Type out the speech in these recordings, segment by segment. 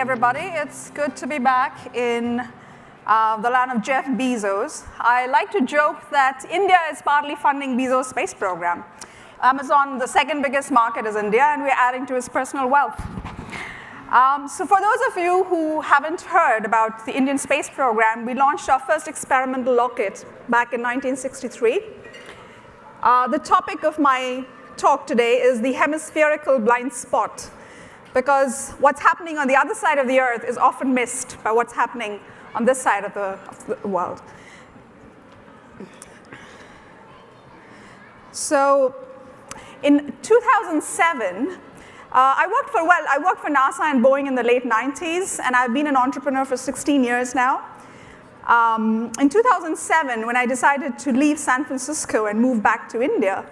everybody. It's good to be back in the land of Jeff Bezos. I like to joke that India is partly funding Bezos' space program. Amazon, the second biggest market, is India, and we're adding to his personal wealth. So for those of you who haven't heard about the Indian space program, we launched our first experimental rocket back in 1963. The topic of my talk today is the hemispherical blind spot, because what's happening on the other side of the Earth is often missed by what's happening on this side of the world. So in 2007, I worked for NASA and Boeing in the late 90s, and I've been an entrepreneur for 16 years now. In 2007, when I decided to leave San Francisco and move back to India,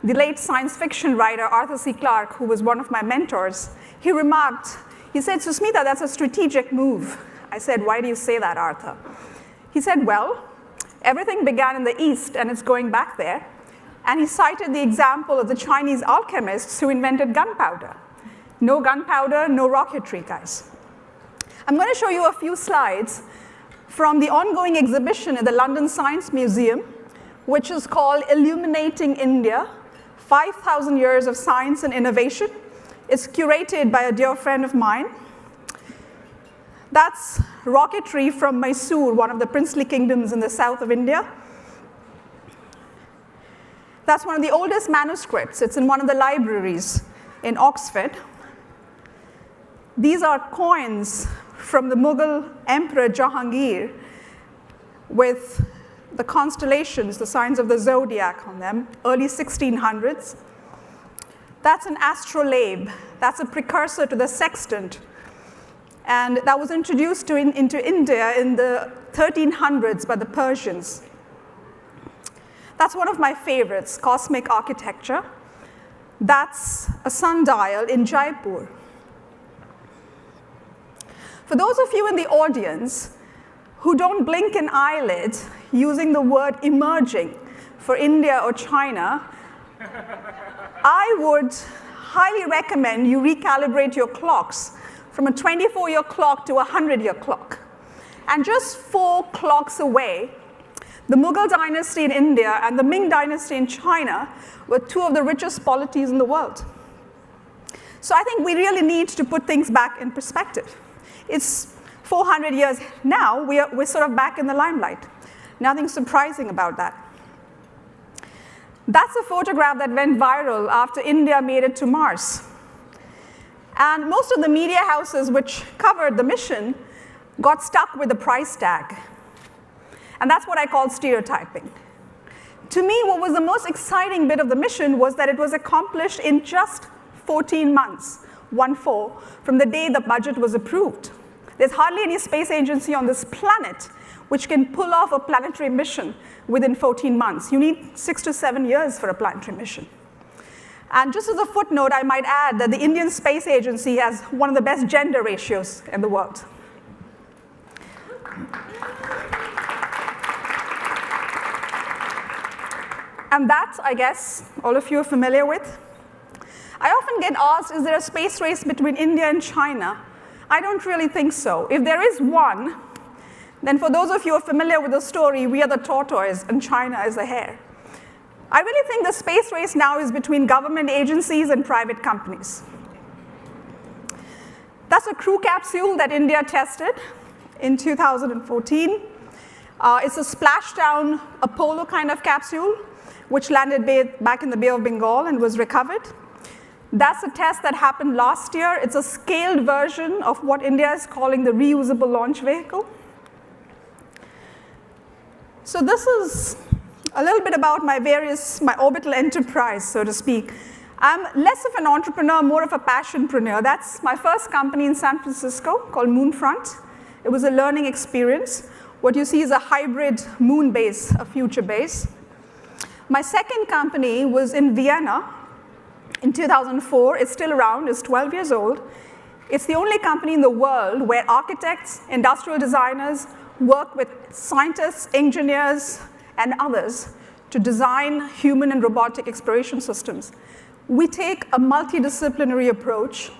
the late science fiction writer Arthur C. Clarke, who was one of my mentors, he remarked, he said, "Sasmita, that's a strategic move." I said, "Why do you say that, Arthur?" He said, "Well, everything began in the East and it's going back there." And he cited the example of the Chinese alchemists who invented gunpowder. No gunpowder, no rocketry, guys. I'm going to show you a few slides from the ongoing exhibition at the London Science Museum, which is called Illuminating India, 5,000 Years of Science and Innovation. It's curated by a dear friend of mine. That's rocketry from Mysore, one of the princely kingdoms in the south of India. That's one of the oldest manuscripts. It's in one of the libraries in Oxford. These are coins from the Mughal Emperor Jahangir with the constellations, the signs of the zodiac on them, early 1600s. That's an astrolabe. That's a precursor to the sextant. And that was introduced into India in the 1300s by the Persians. That's one of my favorites, cosmic architecture. That's a sundial in Jaipur. For those of you in the audience who don't blink an eyelid using the word emerging for India or China, I would highly recommend you recalibrate your clocks from a 24-year clock to a 100-year clock. And just 4 clocks away, the Mughal dynasty in India and the Ming dynasty in China were 2 of the richest polities in the world. So I think we really need to put things back in perspective. It's 400 years now, we're sort of back in the limelight. Nothing surprising about that. That's a photograph that went viral after India made it to Mars. And most of the media houses which covered the mission got stuck with the price tag. And that's what I call stereotyping. To me, what was the most exciting bit of the mission was that it was accomplished in just 14 months, 1-4, from the day the budget was approved. There's hardly any space agency on this planet which can pull off a planetary mission within 14 months. You need 6 to 7 years for a planetary mission. And just as a footnote, I might add that the Indian Space Agency has one of the best gender ratios in the world. And that, I guess, all of you are familiar with. I often get asked, is there a space race between India and China? I don't really think so. If there is one, then for those of you who are familiar with the story, we are the tortoise and China is the hare. I really think the space race now is between government agencies and private companies. That's a crew capsule that India tested in 2014. It's a splashdown Apollo kind of capsule, which landed back in the Bay of Bengal and was recovered. That's a test that happened last year. It's a scaled version of what India is calling the reusable launch vehicle. So this is a little bit about my orbital enterprise, so to speak. I'm less of an entrepreneur, more of a passionpreneur. That's my first company in San Francisco called Moonfront. It was a learning experience. What you see is a hybrid moon base, a future base. My second company was in Vienna in 2004. It's still around, it's 12 years old. It's the only company in the world where architects, industrial designers work with scientists, engineers, and others to design human and robotic exploration systems. We take a multidisciplinary approach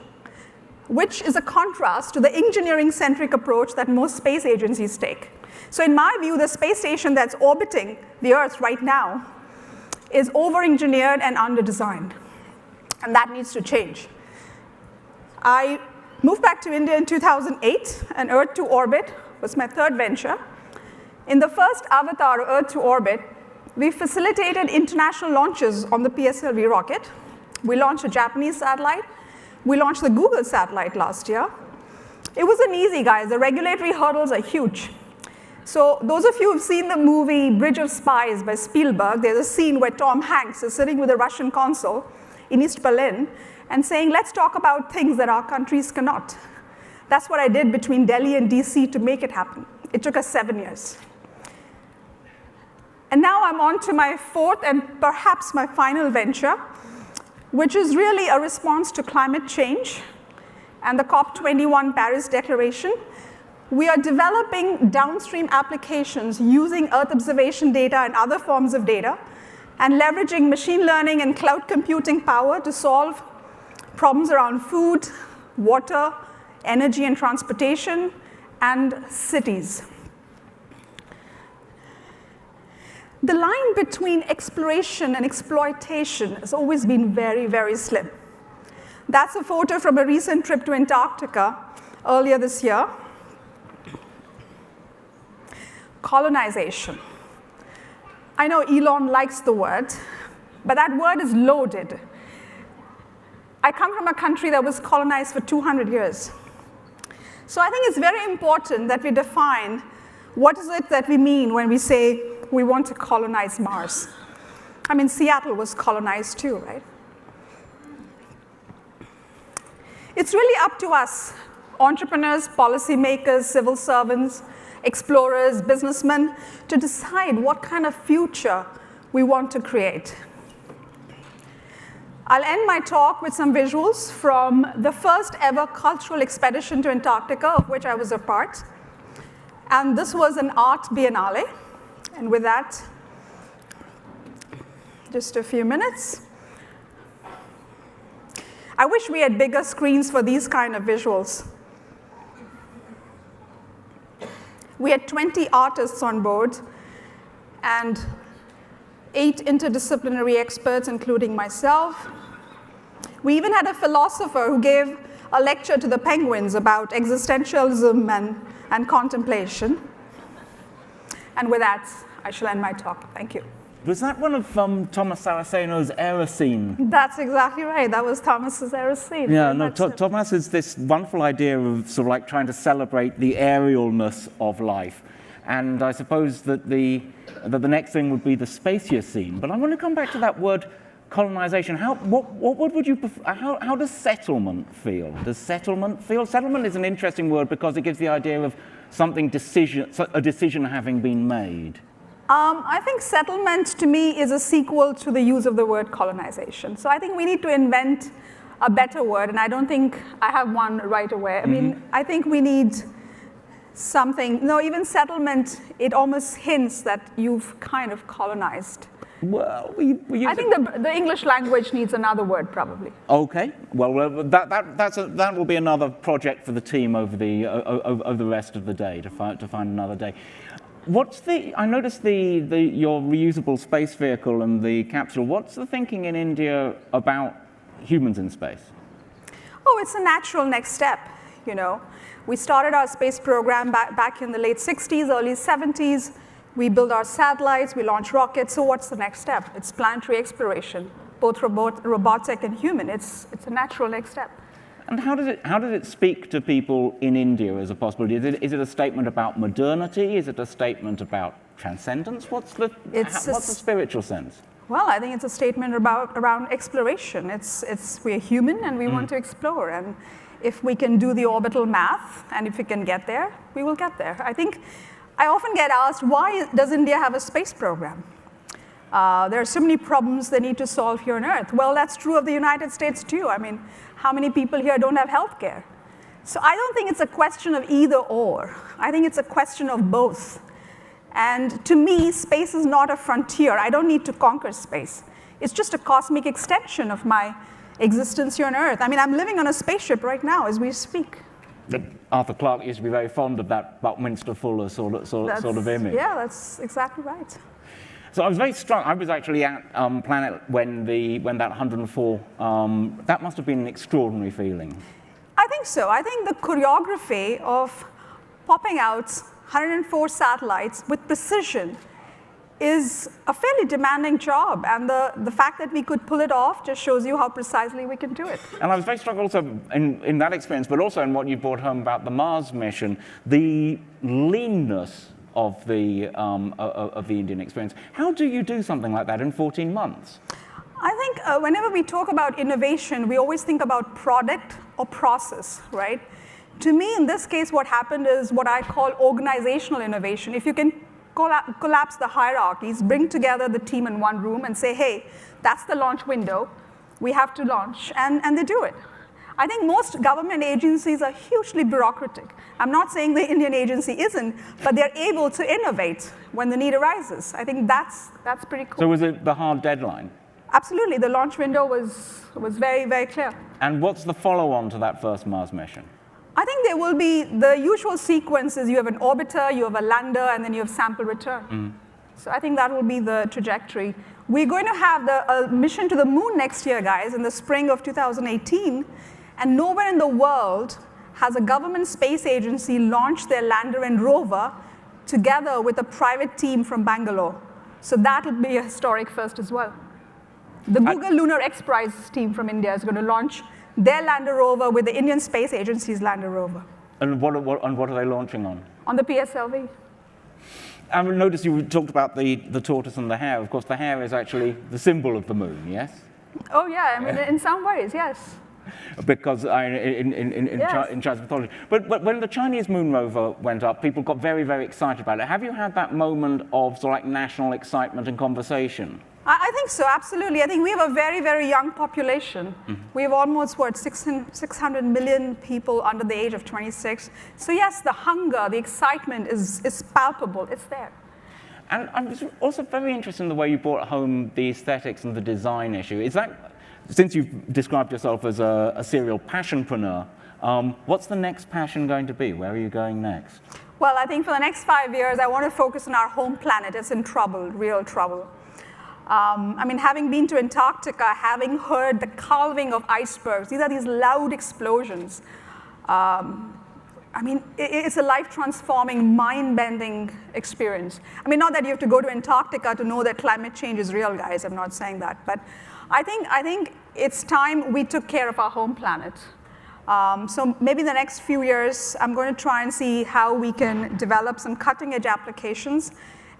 which is a contrast to the engineering-centric approach that most space agencies take. So in my view, the space station that's orbiting the Earth right now is over-engineered and under-designed, and that needs to change. I moved back to India in 2008, and Earth to Orbit was my third venture. In the first avatar, Earth to Orbit, we facilitated international launches on the PSLV rocket. We launched a Japanese satellite. We launched the Google satellite last year. It wasn't easy, guys. The regulatory hurdles are huge. So those of you who've seen the movie Bridge of Spies by Spielberg, there's a scene where Tom Hanks is sitting with a Russian consul in East Berlin and saying, let's talk about things that our countries cannot. That's what I did between Delhi and DC to make it happen. It took us 7 years. And now I'm on to my fourth and perhaps my final venture, which is really a response to climate change and the COP21 Paris Declaration. We are developing downstream applications using Earth observation data and other forms of data, and leveraging machine learning and cloud computing power to solve problems around food, water, energy and transportation, and cities. The line between exploration and exploitation has always been very, very slim. That's a photo from a recent trip to Antarctica earlier this year. Colonization. I know Elon likes the word, but that word is loaded. I come from a country that was colonized for 200 years. So I think it's very important that we define what is it that we mean when we say we want to colonize Mars. I mean, Seattle was colonized too, right? It's really up to us, entrepreneurs, policymakers, civil servants, explorers, businessmen, to decide what kind of future we want to create. I'll end my talk with some visuals from the first ever cultural expedition to Antarctica, of which I was a part. And this was an art biennale. And with that, just a few minutes. I wish we had bigger screens for these kind of visuals. We had 20 artists on board and 8 interdisciplinary experts, including myself. We even had a philosopher who gave a lecture to the penguins about existentialism and contemplation. And with that, I shall end my talk. Thank you. Was that one of Thomas Saraceno's Eroscene? That's exactly right. That was Thomas's Eroscene. Yeah, no, Thomas has this wonderful idea of sort of like trying to celebrate the aerialness of life. And I suppose that the next thing would be the Spaciocene. But I want to come back to that word colonization. What would you prefer? How does settlement feel? Does settlement feel? Settlement is an interesting word because it gives the idea of a decision having been made. I think settlement, to me, is a sequel to the use of the word colonization. So I think we need to invent a better word, and I don't think I have one right away. I mean, I think we need something. No, even settlement, it almost hints that you've kind of colonized. Well, I think the English language needs another word, probably. Okay. Well, that will be another project for the team over the rest of the day to find another day. I noticed your reusable space vehicle and the capsule. What's the thinking in India about humans in space? Oh, it's a natural next step, you know. We started our space program back in the late 60s, early 70s. We build our satellites, we launch rockets, so what's the next step? It's planetary exploration, both robotic and human. It's a natural next step. And how does it speak to people in India as a possibility? Is it a statement about modernity? Is it a statement about transcendence? What's the spiritual sense? Well, I think it's a statement around exploration. We're human and we want to explore. And if we can do the orbital math, and if we can get there, we will get there. I often get asked, why does India have a space program? There are so many problems they need to solve here on Earth. Well, that's true of the United States too. I mean, how many people here don't have health care? So I don't think it's a question of either or. I think it's a question of both. And to me, space is not a frontier. I don't need to conquer space. It's just a cosmic extension of my existence here on Earth. I mean, I'm living on a spaceship right now as we speak. Arthur Clarke used to be very fond of that Buckminster Fuller sort of image. Yeah, that's exactly right. So I was very struck. I was actually at Planet when that 104. That must have been an extraordinary feeling. I think so. I think the choreography of popping out 104 satellites with precision is a fairly demanding job, and the fact that we could pull it off just shows you how precisely we can do it. And I was very struck also in that experience, but also in what you brought home about the Mars mission, the leanness of the Indian experience. How do you do something like that in 14 months? I think whenever we talk about innovation, we always think about product or process, right? To me, in this case, what happened is what I call organizational innovation. If you can collapse the hierarchies, bring together the team in one room and say, hey, that's the launch window, we have to launch, and they do it. I think most government agencies are hugely bureaucratic. I'm not saying the Indian agency isn't, but they're able to innovate when the need arises. I think that's pretty cool. So was it the hard deadline? Absolutely, the launch window was very, very clear. And what's the follow-on to that first Mars mission? I think there will be the usual sequences. You have an orbiter, you have a lander, and then you have sample return. So I think that will be the trajectory. We're going to have a mission to the moon next year, guys, in the spring of 2018. And nowhere in the world has a government space agency launched their lander and rover together with a private team from Bangalore. So that will be a historic first as well. The Google Lunar X Prize team from India is going to launch their lander rover with the Indian Space Agency's lander rover. And what are they launching on? On the PSLV. I noticed you talked about the tortoise and the hare. Of course, the hare is actually the symbol of the moon, yes? Oh, yeah, I mean, in some ways, yes. Because in Chinese mythology. But when the Chinese moon rover went up, people got very, very excited about it. Have you had that moment of sort of like national excitement and conversation? I think so, absolutely. I think we have a very, very young population. We have almost, 600 million people under the age of 26. So yes, the hunger, the excitement is palpable. It's there. And I was also very interested in the way you brought home the aesthetics and the design issue. Is that, since you've described yourself as a serial passionpreneur, what's the next passion going to be? Where are you going next? Well, I think for the next 5 years, I want to focus on our home planet. It's in trouble, real trouble. I mean, having been to Antarctica, having heard the calving of icebergs, these are these loud explosions. I mean, it's a life-transforming, mind-bending experience. I mean, not that you have to go to Antarctica to know that climate change is real, guys. I'm not saying that. But I think it's time we took care of our home planet. So maybe in the next few years, I'm going to try and see how we can develop some cutting-edge applications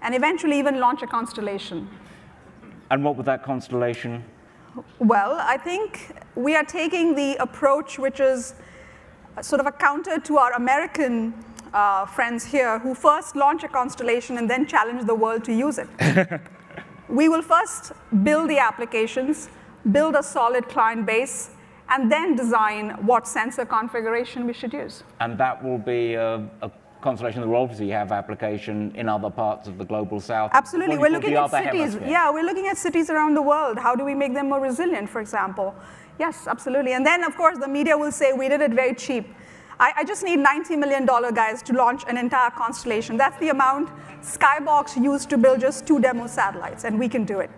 and eventually even launch a constellation. And what would that constellation? Well, I think we are taking the approach which is sort of a counter to our American friends here who first launch a constellation and then challenge the world to use it. We will first build the applications, build a solid client base, and then design what sensor configuration we should use. And that will be a constellation that will obviously have application in other parts of the global south. Absolutely. We're looking at cities. Yeah, we're looking at cities around the world. How do we make them more resilient, for example? Yes, absolutely. And then, of course, the media will say, we did it very cheap. I just need $90 million, guys, to launch an entire constellation. That's the amount Skybox used to build just 2 demo satellites, and we can do it.